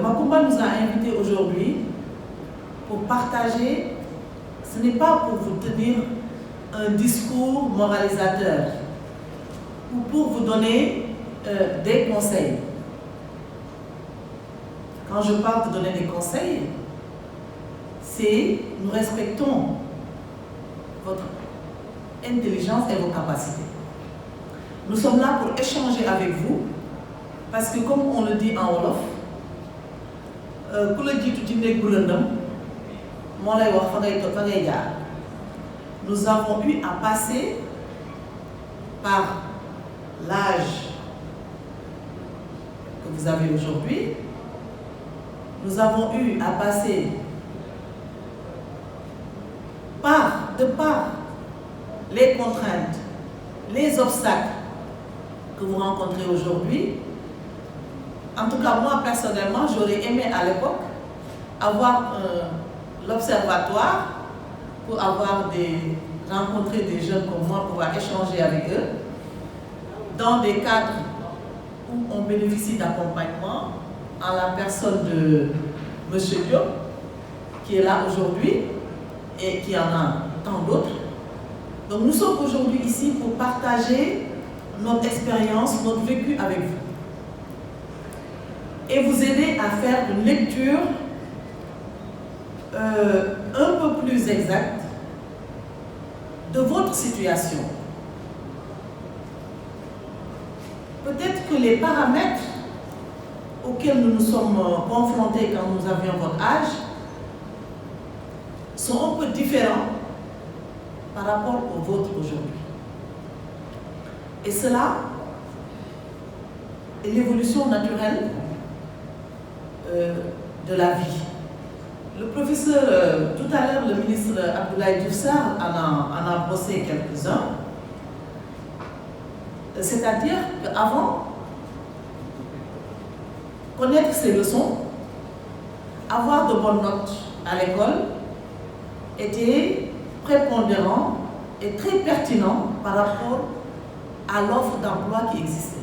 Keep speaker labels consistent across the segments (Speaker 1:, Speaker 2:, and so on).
Speaker 1: Macoumba nous a invités aujourd'hui pour partager. Ce n'est pas pour vous tenir un discours moralisateur ou pour vous donner des conseils. Quand je parle de donner des conseils, c'est nous respectons votre intelligence et vos capacités. Nous sommes là pour échanger avec vous parce que comme on le dit en Wolof, nous avons eu à passer par l'âge que vous avez aujourd'hui. Nous avons eu à passer de par les contraintes, les obstacles que vous rencontrez aujourd'hui. En tout cas, moi personnellement, j'aurais aimé à l'époque avoir l'observatoire pour rencontrer des jeunes comme moi, pouvoir échanger avec eux dans des cadres où on bénéficie d'accompagnement en la personne de M. Diop, qui est là aujourd'hui et qui en a tant d'autres. Donc nous sommes aujourd'hui ici pour partager notre expérience, notre vécu avec vous. Et vous aider à faire une lecture un peu plus exacte de votre situation. Peut-être que les paramètres auxquels nous nous sommes confrontés quand nous avions votre âge sont un peu différents par rapport au vôtre aujourd'hui. Et cela est l'évolution naturelle de la vie. Le professeur, tout à l'heure, le ministre Abdoulaye Diouf Sarr en a brossé quelques-uns. C'est-à-dire qu'avant, connaître ses leçons, avoir de bonnes notes à l'école était prépondérant et très pertinent par rapport à l'offre d'emploi qui existait.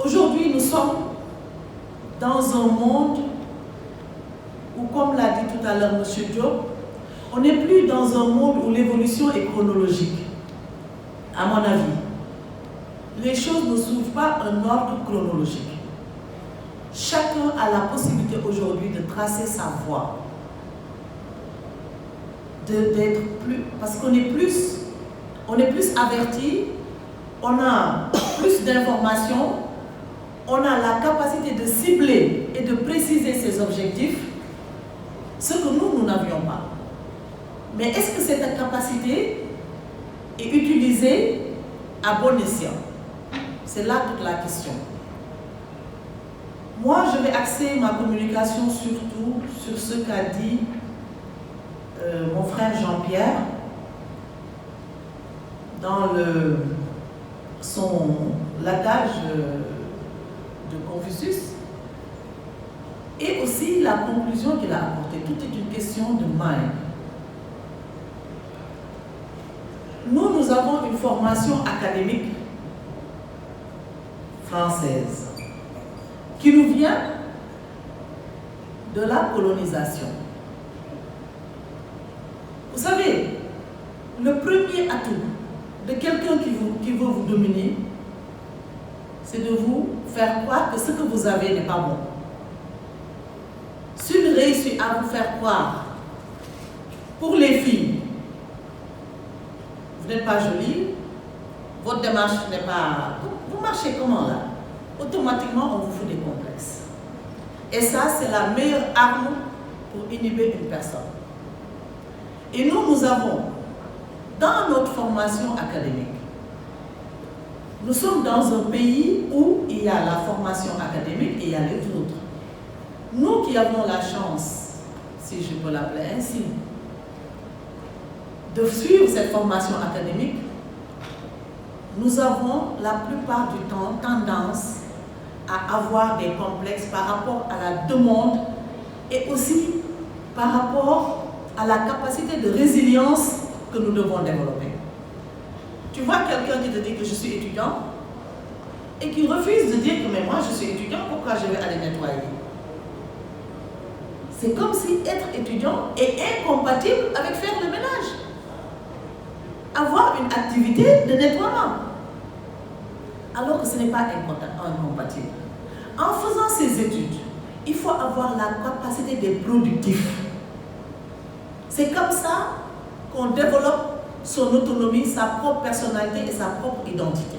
Speaker 1: Aujourd'hui, nous sommes dans un monde où, comme l'a dit tout à l'heure M. Diop, on n'est plus dans un monde où l'évolution est chronologique, à mon avis. Les choses ne suivent pas un ordre chronologique. Chacun a la possibilité aujourd'hui de tracer sa voie, d'être plus, parce qu'on est plus averti, on a plus d'informations, on a la capacité de cibler et de préciser ses objectifs, ce que nous n'avions pas. Mais est-ce que cette capacité est utilisée à bon escient? C'est là toute la question. Moi, je vais axer ma communication surtout sur ce qu'a dit mon frère Jean-Pierre dans l'adage de Confucius et aussi la conclusion qu'il a apportée. Tout est une question de mind. Nous avons une formation académique française qui nous vient de la colonisation. Vous savez, le premier atout de quelqu'un qui veut vous dominer, c'est de vous faire croire que ce que vous avez n'est pas bon. S'il réussit à vous faire croire, pour les filles, vous n'êtes pas jolie, votre démarche n'est pas... Vous marchez comment là? Automatiquement, on vous fout des complexes. Et ça, c'est la meilleure arme pour inhiber une personne. Et nous avons, dans notre formation académique, nous sommes dans un pays où il y a la formation académique et il y a les autres. Nous qui avons la chance, si je peux l'appeler ainsi, de suivre cette formation académique, nous avons la plupart du temps tendance à avoir des complexes par rapport à la demande et aussi par rapport à la capacité de résilience que nous devons développer. Tu vois quelqu'un qui te dit que je suis étudiant, et qui refuse de dire que mais moi je suis étudiant, pourquoi je vais aller nettoyer? C'est comme si être étudiant est incompatible avec faire le ménage. Avoir une activité de nettoiement. Alors que ce n'est pas incompatible. En faisant ces études, il faut avoir la capacité d'être productif. C'est comme ça qu'on développe son autonomie, sa propre personnalité et sa propre identité.